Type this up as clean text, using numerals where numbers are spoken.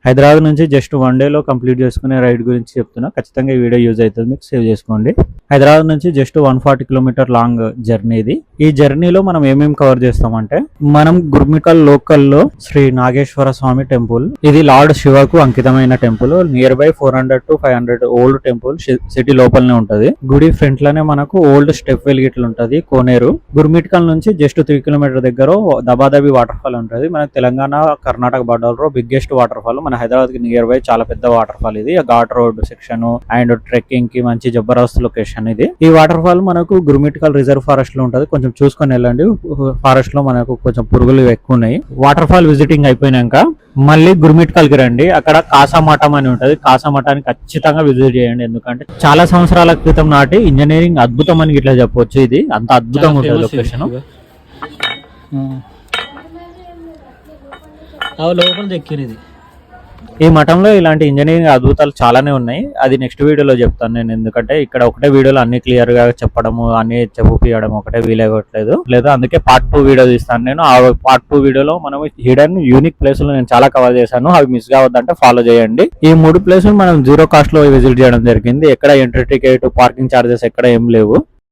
హైదరాబాద్ నుంచి జస్ట్ 1 డేలో కంప్లీట్ చేసుకునే రైడ్ గురించి చెప్తున్నా. ఖచ్చితంగా ఈ వీడియో యూజ్ అవుతుంది, మీకు సేవ్ చేసుకోండి. హైదరాబాద్ నుంచి జస్ట్ 140 కిలోమీటర్ లాంగ్ జర్నీ ఇది. ఈ జర్నీలో మనం ఏమేమి కవర్ చేస్తామంటే, మనం గుర్మికల్ లోకల్లో శ్రీ నాగేశ్వర స్వామి టెంపుల్, ఇది లార్డ్ శివకు అంకితమైన temple. Near by 400 to 500 old temple, city లోపలనే ఉంటది. గుడి ఫ్రంట్ లోనే మనకు ఓల్డ్ స్టెప్ వెల్ గిట్ల ఉంటది. కోనేరు గుర్మిట్కల్ నుంచి జస్ట్ 3 కిలోమీటర్ దగ్గర దబాదబి వాటర్ ఫాల్ ఉంటది. మనకు తెలంగాణ కర్ణాటక బార్డర్ లో బిగ్గెస్ట్ వాటర్ ఫాల్. మన హైదరాబాద్ కి నియర్ బై చాలా పెద్ద వాటర్ ఫాల్ ఇది. Ghat road section and trekking కి మంచి జబర్దస్త్ లొకేషన్ ఇది. ఈ వాటర్ ఫాల్ మనకు గుర్మిట్కల్ రిజర్వ్ ఫారెస్ట్ లో ఉంటది. కొంచెం చూసుకొని వెళ్ళండి, ఫారెస్ట్ లో మనకు కొంచెం పురుగులు ఎక్కువ ఉన్నాయి. వాటర్ ఫాల్ విజిటింగ్ అయిపోయినాక మళ్ళీ గుర్మిట్కల్ కి రండి. అక్కడ కాసామఠం అని ఉంటది. కాసామఠాన్ని ఖచ్చితంగా విజిట్ చేయండి, ఎందుకంటే చాలా సంవత్సరాల క్రితం నాటి ఇంజనీరింగ్ అద్భుతం అని ఇట్లా చెప్పొచ్చు. ఇది అంత అద్భుతంగా ఉంటుంది లొకేషన్. లోపల ఎక్కినది. ఈ మఠంలో ఇలాంటి ఇంజనీరింగ్ అద్భుతాలు చాలానే ఉన్నాయి. అది నెక్స్ట్ వీడియోలో చెప్తాను నేను, ఎందుకంటే ఇక్కడ ఒకటే వీడియోలో అన్ని క్లియర్ గా చెప్పడము, అన్ని చూపించడం ఒకటే వీలవ్వట్లేదు. లేదా అందుకే పార్ట్ 2 వీడియో తీస్తాను నేను. ఆ పార్ట్ 2 వీడియోలో మనం హిడెన్ యూనిక్ ప్లేసులు నేను చాలా కవర్ చేశాను. అవి మిస్ కావద్దంటే ఫాలో చేయండి. ఈ 3 ప్లేసులు మనం 0 కాస్ట్ లో విజిట్ చేయడం జరిగింది. ఎక్కడ ఎంట్రీ టికెట్, పార్కింగ్ చార్జెస్ ఎక్కడ ఏం లేవు.